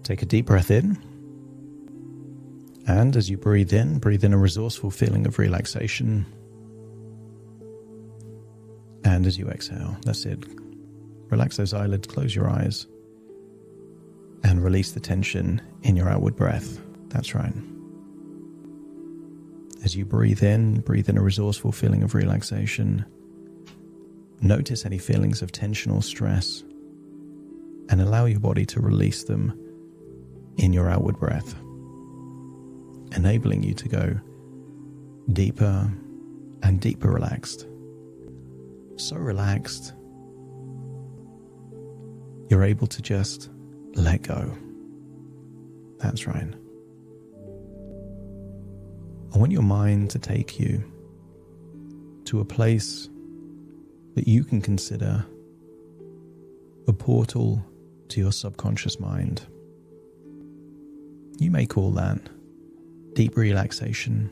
Take a deep breath in. And as you breathe in a resourceful feeling of relaxation. And as you exhale, that's it. Relax those eyelids, close your eyes, and release the tension in your outward breath. That's right. As you breathe in a resourceful feeling of relaxation. Notice any feelings of tension or stress, and allow your body to release them in your outward breath, enabling you to go deeper and deeper relaxed. So relaxed, you're able to just let go. That's right. I want your mind to take you to a place that you can consider a portal to your subconscious mind. You may call that deep relaxation,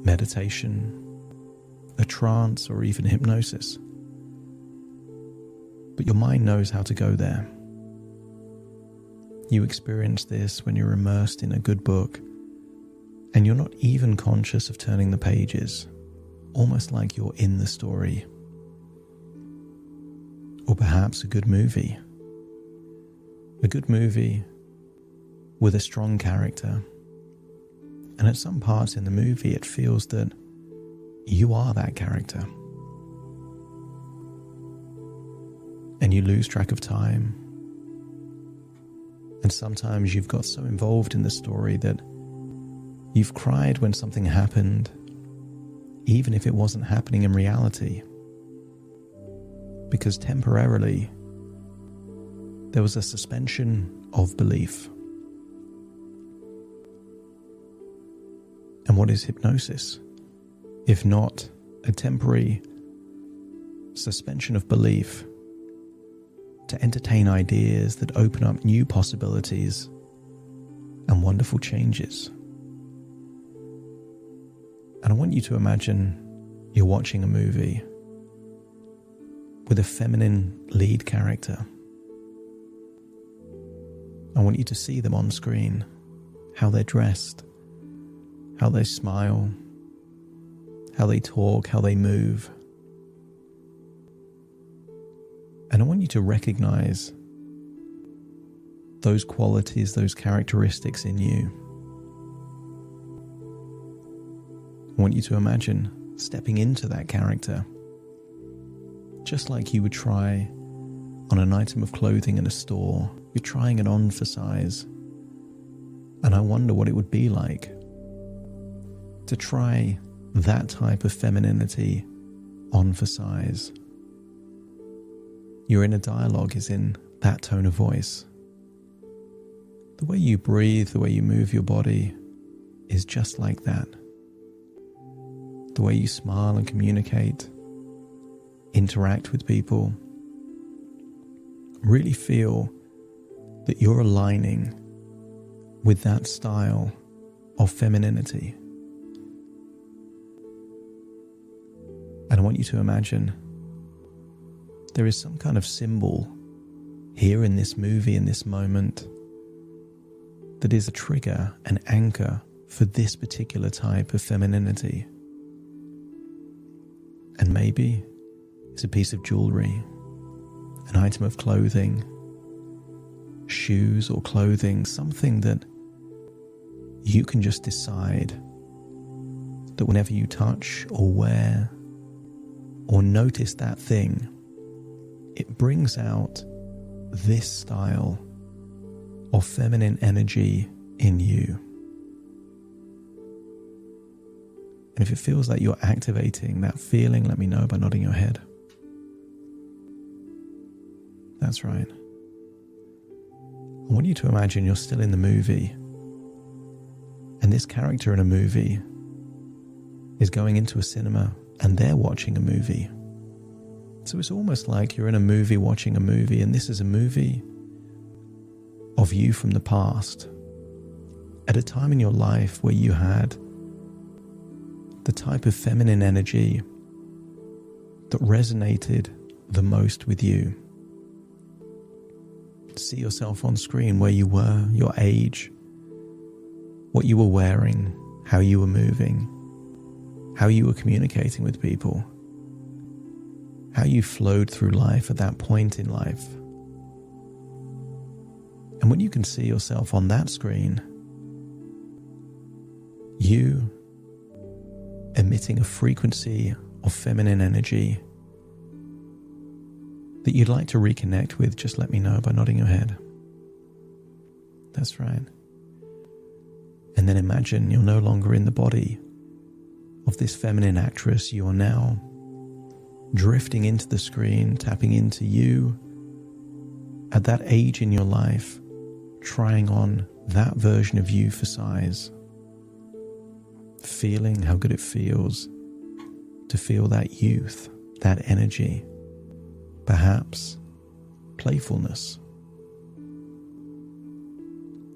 meditation, a trance, or even hypnosis. But your mind knows how to go there. You experience this when you're immersed in a good book, and you're not even conscious of turning the pages, almost like you're in the story. Or perhaps a good movie. A good movie with a strong character. And at some parts in the movie, it feels that you are that character. And you lose track of time. And sometimes you've got so involved in the story that you've cried when something happened, even if it wasn't happening in reality. Because temporarily, there was a suspension of belief. And what is hypnosis, if not a temporary suspension of belief to entertain ideas that open up new possibilities and wonderful changes? And I want you to imagine you're watching a movie with a feminine lead character. I want you to see them on screen, how they're dressed, how they smile, how they talk, how they move. And I want you to recognize those qualities, those characteristics in you. I want you to imagine stepping into that character, just like you would try on an item of clothing in a store. You're trying it on for size. And I wonder what it would be like to try that type of femininity on for size. Your inner dialogue is in that tone of voice. The way you breathe, the way you move your body is just like that. The way you smile and communicate, interact with people, really feel that you're aligning with that style of femininity. And I want you to imagine there is some kind of symbol here in this movie, in this moment, that is a trigger, an anchor for this particular type of femininity. And maybe it's a piece of jewellery, an item of clothing, shoes or clothing, something that you can just decide that whenever you touch or wear or notice that thing, it brings out this style of feminine energy in you. And if it feels like you're activating that feeling, let me know by nodding your head. That's right. I want you to imagine you're still in the movie, and this character in a movie is going into a cinema and they're watching a movie. So it's almost like you're in a movie watching a movie, and this is a movie of you from the past, at a time in your life where you had the type of feminine energy that resonated the most with you. See yourself on screen where you were, your age, what you were wearing, how you were moving, how you were communicating with people, how you flowed through life at that point in life. And when you can see yourself on that screen, you emitting a frequency of feminine energy that you'd like to reconnect with, just let me know by nodding your head. That's right. And then imagine you're no longer in the body of this feminine actress. You are now drifting into the screen, tapping into you at that age in your life, trying on that version of you for size, feeling how good it feels to feel that youth, that energy, perhaps playfulness.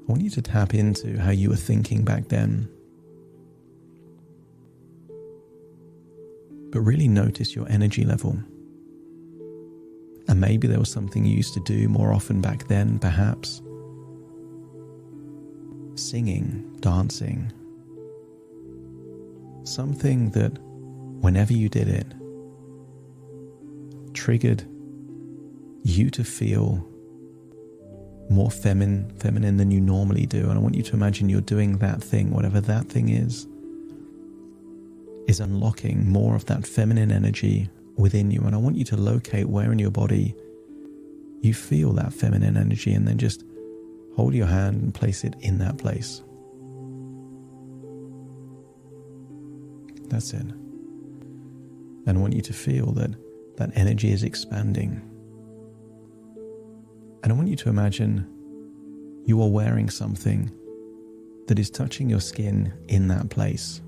I want you to tap into how you were thinking back then, but really notice your energy level. And maybe there was something you used to do more often back then, perhaps singing, dancing, something that whenever you did it triggered you to feel more feminine than you normally do. And I want you to imagine you're doing that thing, whatever that thing is unlocking more of that feminine energy within you. And I want you to locate where in your body you feel that feminine energy, and then just hold your hand and place it in that place. That's it. And I want you to feel that that energy is expanding. And I want you to imagine you are wearing something that is touching your skin in that place.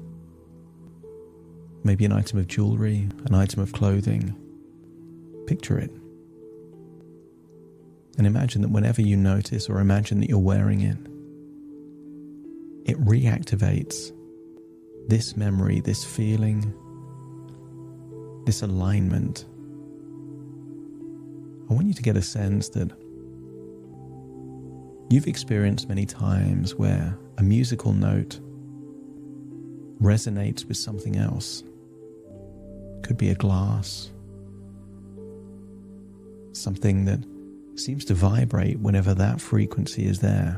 Maybe an item of jewellery, an item of clothing. Picture it. And imagine that whenever you notice or imagine that you're wearing it, it reactivates this memory, this feeling, this alignment. I want you to get a sense that you've experienced many times where a musical note resonates with something else. Could be a glass, something that seems to vibrate whenever that frequency is there.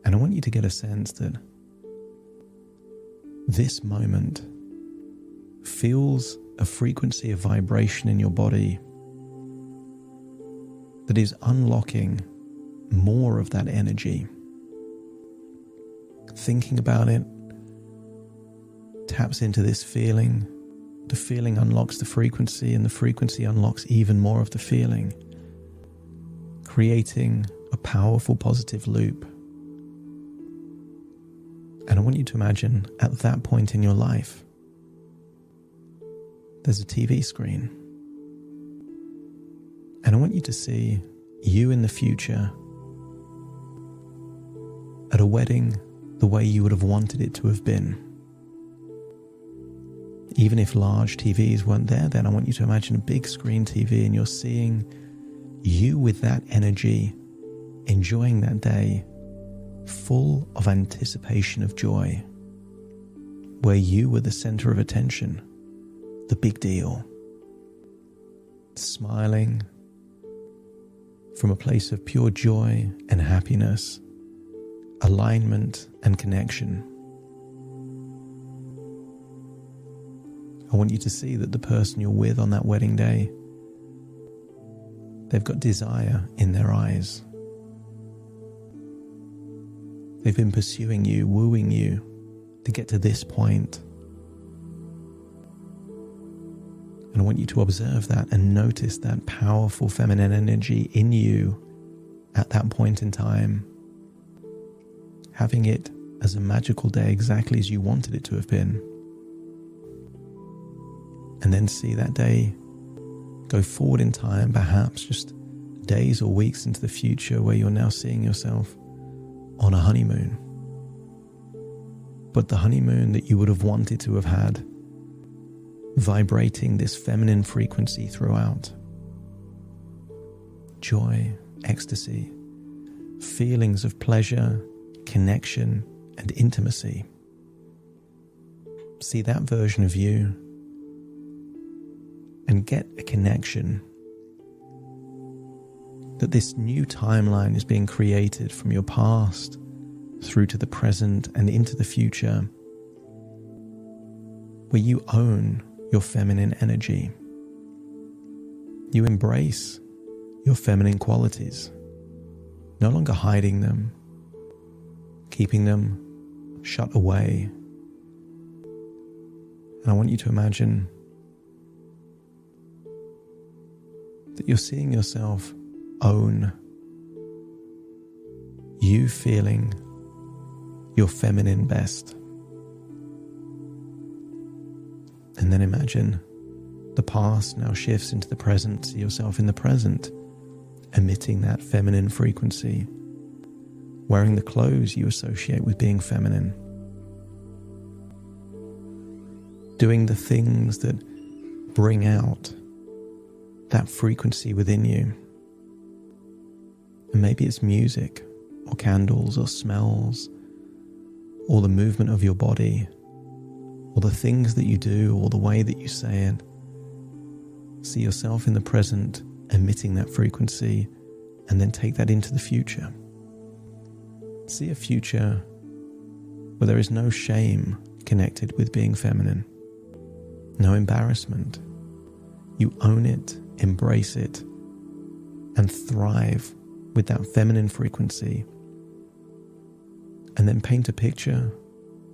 And I want you to get a sense that this moment feels a frequency of vibration in your body that is unlocking more of that energy. Thinking about it taps into this feeling. The feeling unlocks the frequency, and the frequency unlocks even more of the feeling, creating a powerful positive loop. And I want you to imagine at that point in your life, there's a TV screen. And I want you to see you in the future at a wedding the way you would have wanted it to have been. Even if large TVs weren't there then, I want you to imagine a big screen TV, and you're seeing you with that energy, enjoying that day, full of anticipation of joy, where you were the center of attention, the big deal, smiling from a place of pure joy and happiness, alignment and connection. I want you to see that the person you're with on that wedding day, they've got desire in their eyes. They've been pursuing you, wooing you to get to this point. And I want you to observe that and notice that powerful feminine energy in you at that point in time, having it as a magical day exactly as you wanted it to have been. And then see that day go forward in time, perhaps just days or weeks into the future, where you're now seeing yourself on a honeymoon. But the honeymoon that you would have wanted to have had, vibrating this feminine frequency throughout. Joy ecstasy, feelings of pleasure, connection, and intimacy. See that version of you and get a connection that this new timeline is being created from your past through to the present and into the future, where you own your feminine energy. You embrace your feminine qualities, no longer hiding them, keeping them shut away. And I want you to imagine that you're seeing yourself own you feeling your feminine best. And then imagine the past now shifts into the present. See yourself in the present, emitting that feminine frequency, wearing the clothes you associate with being feminine, doing the things that bring out that frequency within you. And maybe it's music or candles or smells or the movement of your body or the things that you do or the way that you say it. See yourself in the present emitting that frequency, and then take that into the future. See a future where there is no shame connected with being feminine, no embarrassment. You own it, embrace it, and thrive with that feminine frequency. And then paint a picture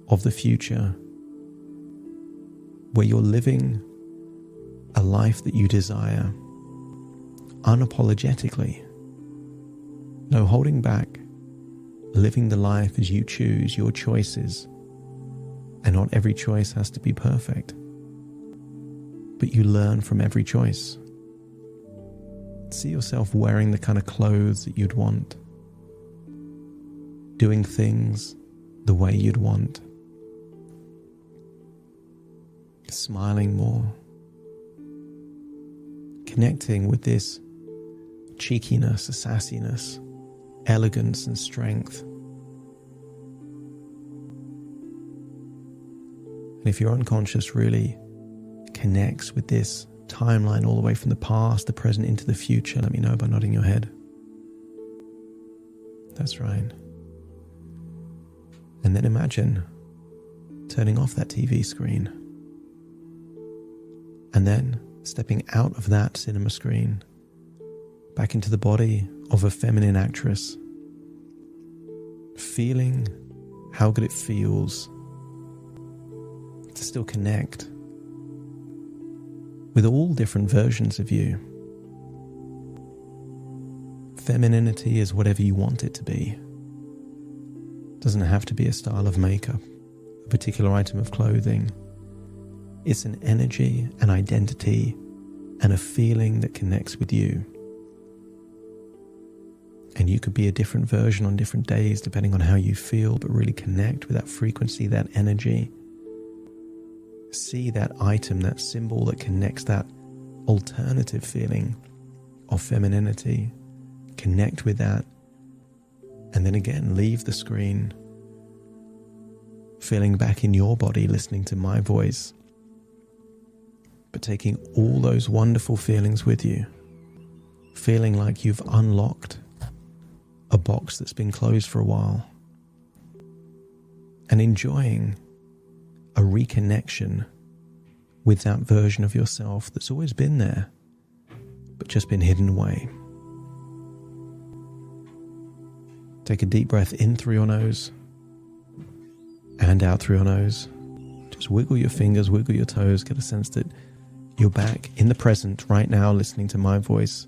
of the future where you're living a life that you desire unapologetically, no holding back, living the life as you choose, your choices. And not every choice has to be perfect, but you learn from every choice. See yourself wearing the kind of clothes that you'd want, doing things the way you'd want, smiling more, connecting with this cheekiness, a sassiness, elegance and strength. And if your unconscious really connects with this timeline all the way from the past, the present, into the future, let me know by nodding your head. That's right. And then imagine turning off that TV screen and then stepping out of that cinema screen back into the body of a feminine actress, feeling how good it feels to still connect with all different versions of you. Femininity is whatever you want it to be. Doesn't have to be a style of makeup, a particular item of clothing. It's an energy, an identity, and a feeling that connects with you. And you could be a different version on different days depending on how you feel, but really connect with that frequency, that energy. See that item, that symbol that connects that alternative feeling of femininity. Connect with that. And then again, leave the screen, feeling back in your body, listening to my voice, but taking all those wonderful feelings with you, feeling like you've unlocked a box that's been closed for a while, and enjoying a reconnection with that version of yourself that's always been there, but just been hidden away. Take a deep breath in through your nose and out through your nose. Just wiggle your fingers, wiggle your toes, get a sense that you're back in the present right now, listening to my voice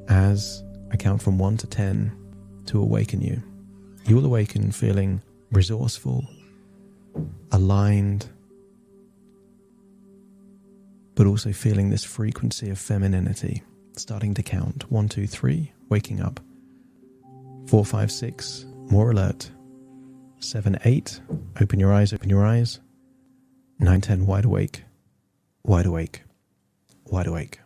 as I count from 1 to 10 to awaken you. You will awaken feeling resourceful, aligned, but also feeling this frequency of femininity. Starting to count 1, 2, 3, waking up. 4, 5, 6, more alert. 7, 8, open your eyes, open your eyes. 9, 10, wide awake, wide awake, wide awake.